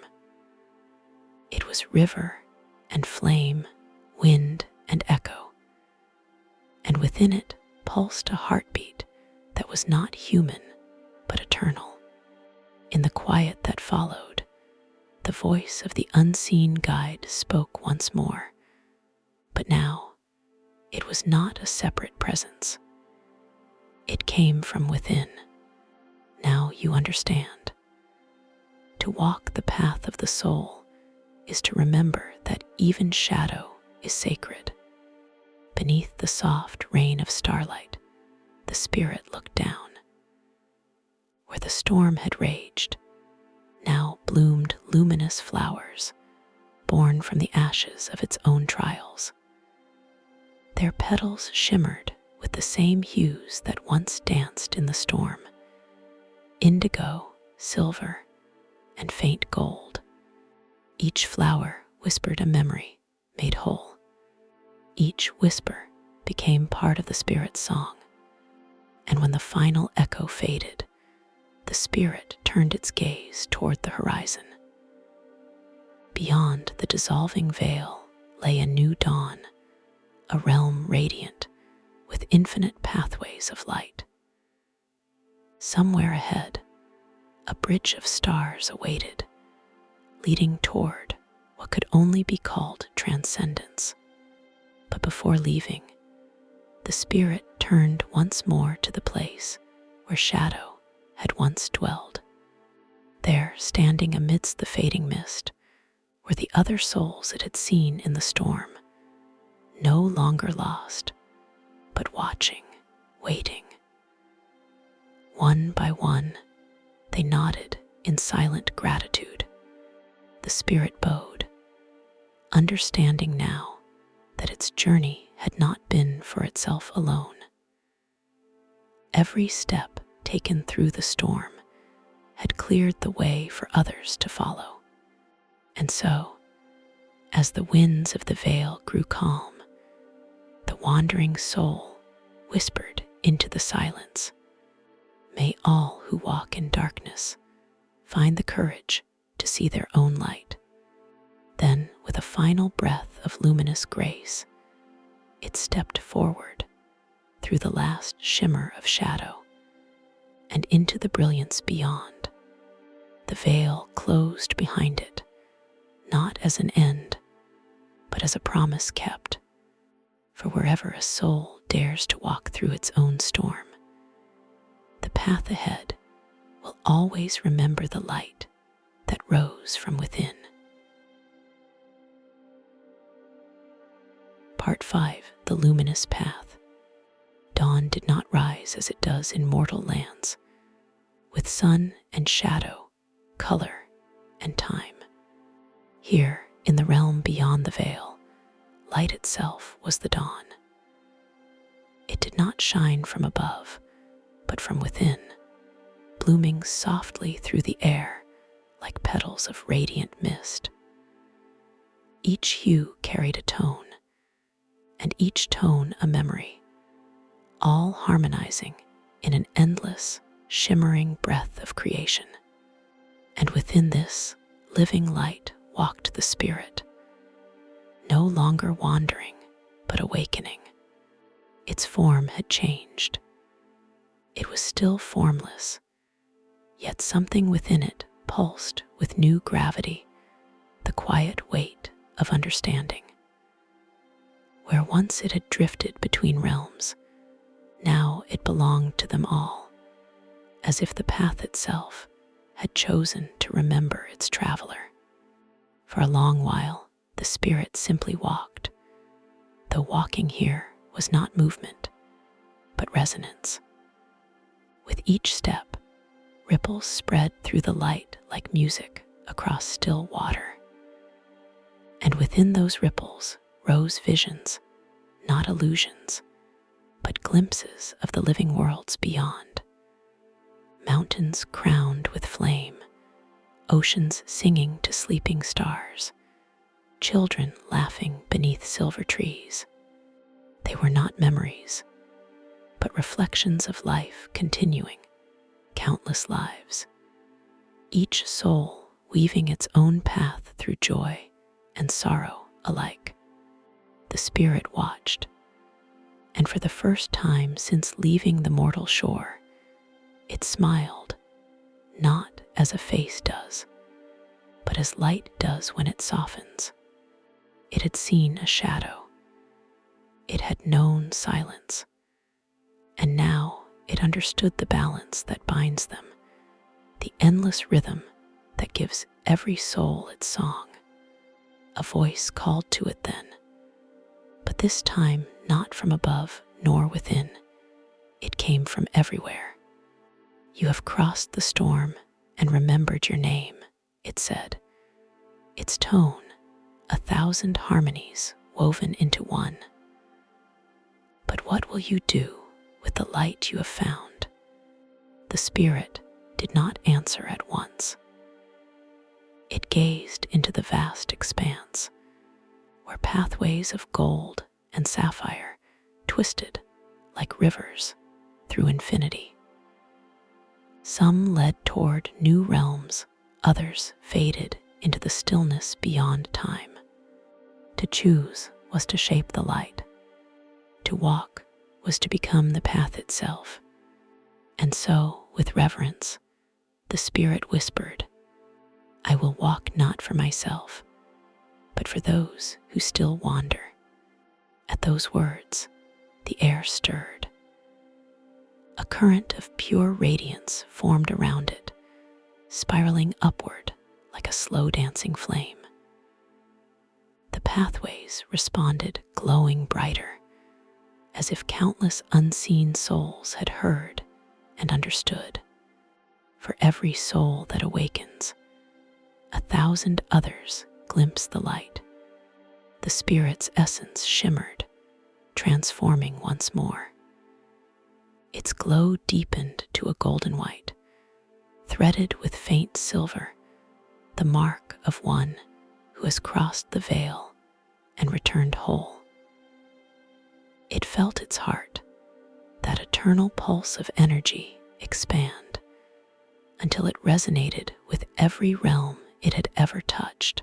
It was river and flame, wind and echo, and within it pulsed a heartbeat that was not human but eternal. In the quiet that followed, the voice of the unseen guide spoke once more, but now it was not a separate presence. It came from within. "Now you understand. To walk the path of the soul is to remember that even shadow is sacred." Beneath the soft rain of starlight, the spirit looked down. Where the storm had raged, now bloomed luminous flowers, born from the ashes of its own trials. Their petals shimmered with the same hues that once danced in the storm: indigo, silver, and faint gold. Each flower whispered a memory made whole. Each whisper became part of the spirit's song. And when the final echo faded, the spirit turned its gaze toward the horizon. Beyond the dissolving veil lay a new dawn, a realm radiant with infinite pathways of light. Somewhere ahead, a bridge of stars awaited, leading toward what could only be called transcendence. But before leaving, the spirit turned once more to the place where shadow had once dwelled. There, standing amidst the fading mist, were the other souls it had seen in the storm, no longer lost, but watching, waiting. One by one, they nodded in silent gratitude. The spirit bowed, understanding now that its journey had not been for itself alone. Every step taken through the storm had cleared the way for others to follow. And so, as the winds of the vale grew calm, the wandering soul whispered into the silence, "May all who walk in darkness find the courage to see their own light." Then, with a final breath of luminous grace, it stepped forward through the last shimmer of shadow and into the brilliance beyond. The veil closed behind it, not as an end, but as a promise kept. For wherever a soul dares to walk through its own storm, the path ahead will always remember the light that rose from within. Part 5. The Luminous Path. Dawn did not rise as it does in mortal lands, with sun and shadow, color and time. Here, in the realm beyond the veil, light itself was the dawn. It did not shine from above, but from within, blooming softly through the air like petals of radiant mist. Each hue carried a tone, and each tone a memory, all harmonizing in an endless, shimmering breath of creation. And within this living light walked the spirit, no longer wandering, but awakening. Its form had changed. It was still formless, yet something within it pulsed with new gravity, the quiet weight of understanding. Where once it had drifted between realms, now it belonged to them all, as if the path itself had chosen to remember its traveler. For a long while, the spirit simply walked, though walking here was not movement, but resonance. With each step, ripples spread through the light like music across still water. And within those ripples rose visions, not illusions, but glimpses of the living worlds beyond. Mountains crowned with flame, oceans singing to sleeping stars, children laughing beneath silver trees. They were not memories, but reflections of life continuing, countless lives, each soul weaving its own path through joy and sorrow alike. The spirit watched, and for the first time since leaving the mortal shore, it smiled, not as a face does, but as light does when it softens. It had seen a shadow. It had known silence. And now it understood the balance that binds them, the endless rhythm that gives every soul its song. A voice called to it then, but this time not from above nor within. It came from everywhere. "You have crossed the storm and remembered your name," it said. Its tone, 1,000 harmonies woven into one. "But what will you do with the light you have found?" The spirit did not answer at once. It gazed into the vast expanse, where pathways of gold and sapphire twisted like rivers through infinity. Some led toward new realms, others faded into the stillness beyond time. To choose was to shape the light, to walk was to become the path itself. And so, with reverence, the Spirit whispered, "I will walk not for myself, but for those who still wander." At those words, the air stirred. A current of pure radiance formed around it, spiraling upward like a slow dancing flame. The pathways responded, glowing brighter, as if countless unseen souls had heard and understood. For every soul that awakens, 1,000 others glimpse the light. The Spirit's essence shimmered, transforming once more. Its glow deepened to a golden white, threaded with faint silver, the mark of one who has crossed the veil and returned whole. It felt its heart, that eternal pulse of energy, expand until it resonated with every realm it had ever touched.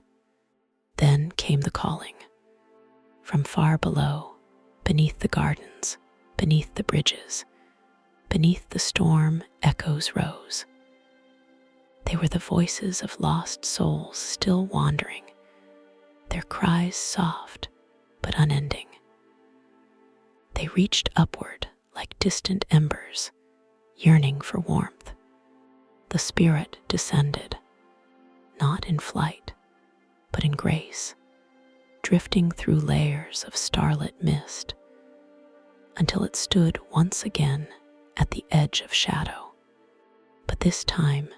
Then came the calling. From far below, beneath the gardens, beneath the bridges, beneath the storm, echoes rose. They were the voices of lost souls still wandering, their cries soft but unending. They reached upward like distant embers, yearning for warmth. The Spirit descended, not in flight, but in grace, drifting through layers of starlit mist, until it stood once again at the edge of shadow. But this time,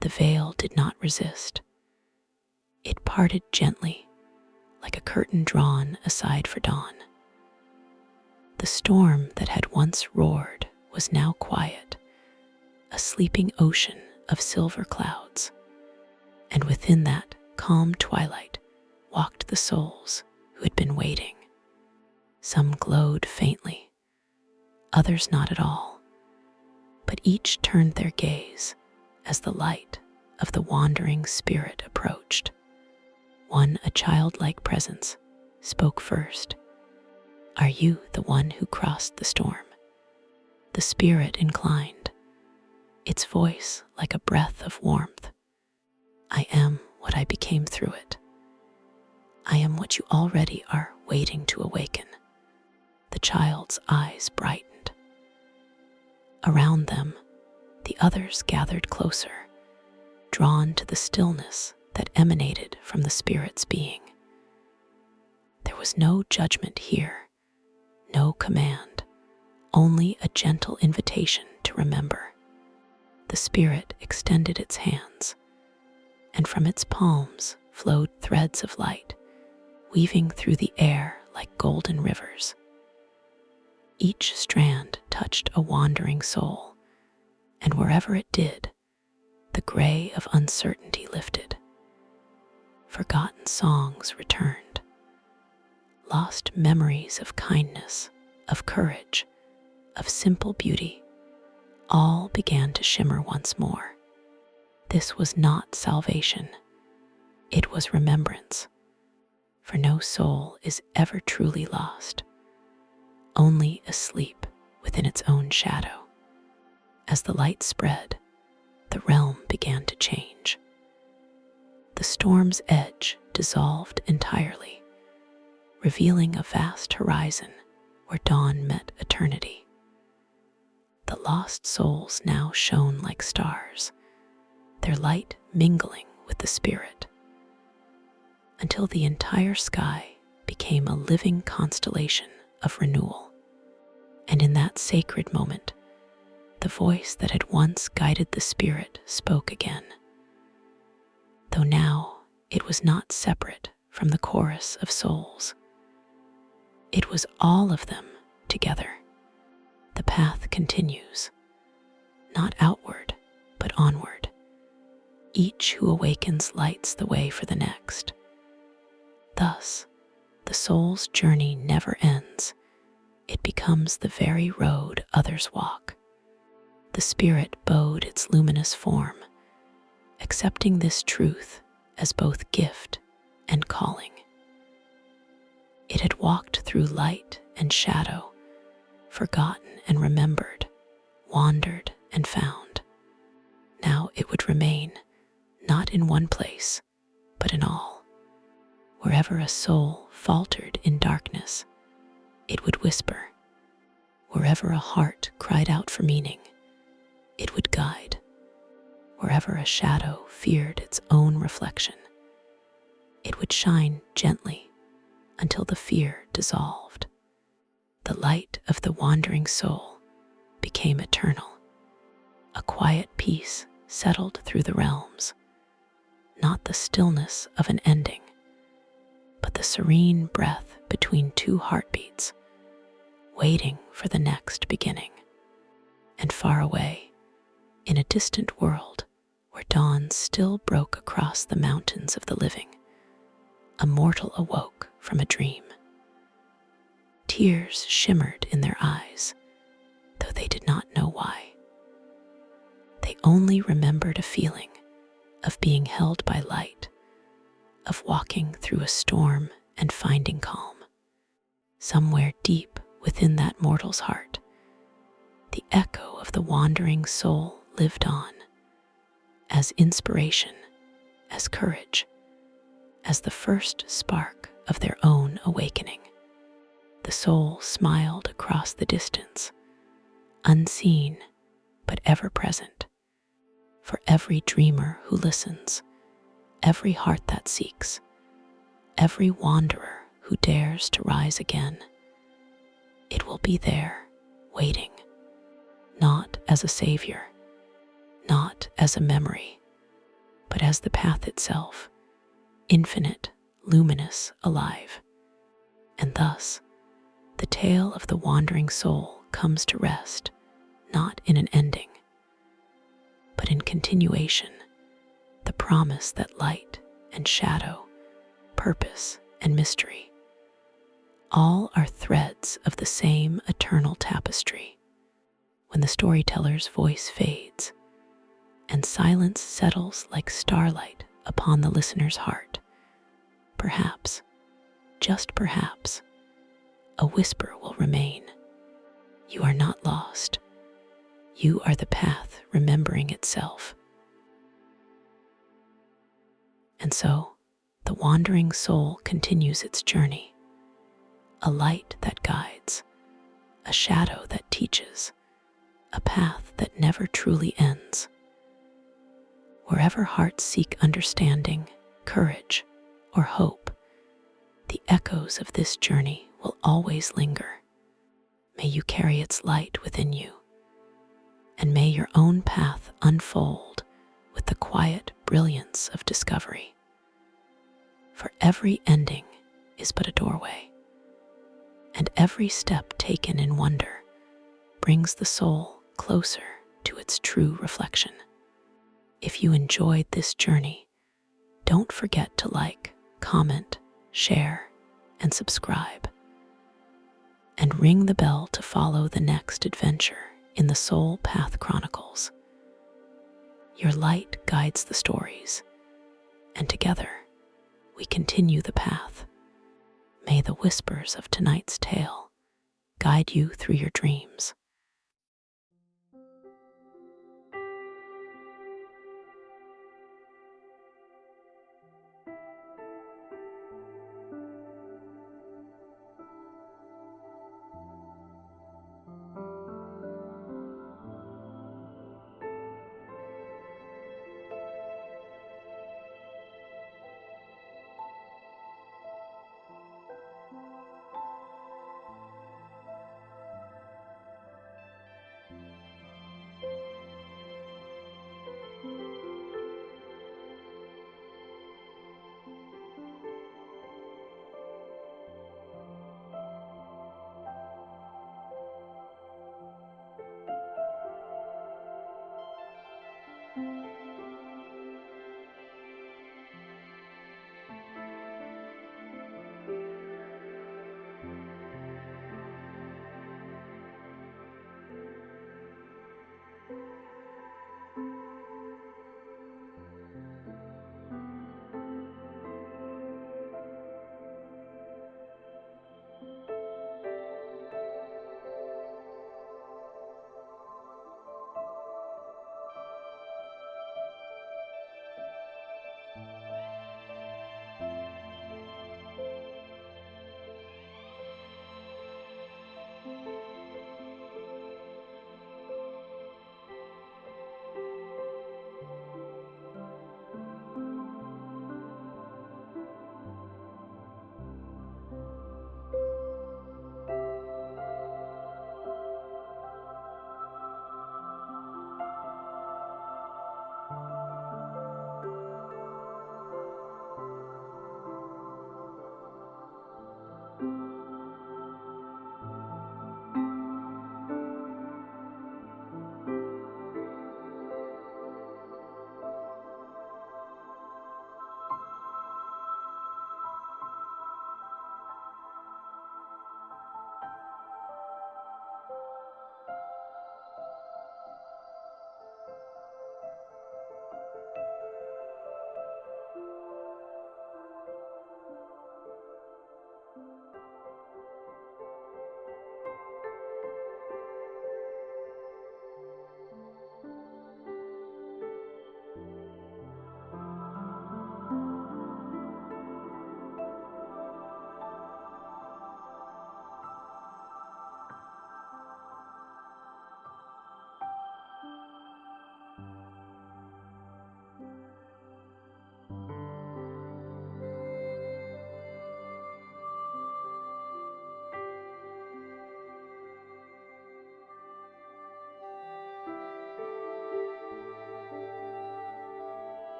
the veil did not resist. It parted gently, like a curtain drawn aside for dawn. The storm that had once roared was now quiet, a sleeping ocean of silver clouds. And within that calm twilight walked the souls who had been waiting. Some glowed faintly, others not at all, but each turned their gaze as the light of the wandering Spirit approached. One, a childlike presence, spoke first. "Are you the one who crossed the storm?" The Spirit inclined, its voice like a breath of warmth. "I am what I became through it. I am what you already are waiting to awaken." The child's eyes brightened. Around them, the others gathered closer, drawn to the stillness that emanated from the Spirit's being. There was no judgment here, no command, only a gentle invitation to remember. The Spirit extended its hands, and from its palms flowed threads of light, weaving through the air like golden rivers. Each strand touched a wandering soul, and wherever it did, the gray of uncertainty lifted. Forgotten songs returned. Lost memories of kindness, of courage, of simple beauty, all began to shimmer once more. This was not salvation. It was remembrance. For no soul is ever truly lost, only asleep within its own shadow. As the light spread, the realm began to change. The storm's edge dissolved entirely, revealing a vast horizon where dawn met eternity. The lost souls now shone like stars, their light mingling with the Spirit, until the entire sky became a living constellation of renewal. And in that sacred moment, the voice that had once guided the Spirit spoke again, though now it was not separate from the chorus of souls. It was all of them together. The path continues, not outward, but onward. Each who awakens lights the way for the next. Thus, the soul's journey never ends. It becomes the very road others walk. The Spirit bowed its luminous form, accepting this truth as both gift and calling. It had walked through light and shadow, forgotten and remembered, wandered and found. Now it would remain, not in one place, but in all. Wherever a soul faltered in darkness, it would whisper. Wherever a heart cried out for meaning, it would guide. Wherever a shadow feared its own reflection, it would shine gently until the fear dissolved. The light of the wandering soul became eternal. A quiet peace settled through the realms, not the stillness of an ending, but the serene breath between two heartbeats, waiting for the next beginning. And far away, in a distant world where dawn still broke across the mountains of the living, a mortal awoke from a dream. Tears shimmered in their eyes, though they did not know why. They only remembered a feeling of being held by light, of walking through a storm and finding calm. Somewhere deep within that mortal's heart, the echo of the wandering soul lived on, as inspiration, as courage, as the first spark of their own awakening. The soul smiled across the distance, unseen but ever present, for every dreamer who listens, every heart that seeks, every wanderer who dares to rise again. It will be there, waiting, not as a savior, not as a memory, but as the path itself, infinite, luminous, alive. And thus, the tale of the wandering soul comes to rest, not in an ending, but in continuation, the promise that light and shadow, purpose and mystery, all are threads of the same eternal tapestry. When the storyteller's voice fades, and silence settles like starlight upon the listener's heart, perhaps, just perhaps, a whisper will remain. You are not lost. You are the path remembering itself. And so, the wandering soul continues its journey, a light that guides, a shadow that teaches, a path that never truly ends. Wherever hearts seek understanding, courage, or hope, the echoes of this journey will always linger. May you carry its light within you, and may your own path unfold with the quiet brilliance of discovery. For every ending is but a doorway, and every step taken in wonder brings the soul closer to its true reflection. If you enjoyed this journey, don't forget to like, comment, share, and subscribe. And ring the bell to follow the next adventure in the Soul Path Chronicles. Your light guides the stories, and together we continue the path. May the whispers of tonight's tale guide you through your dreams.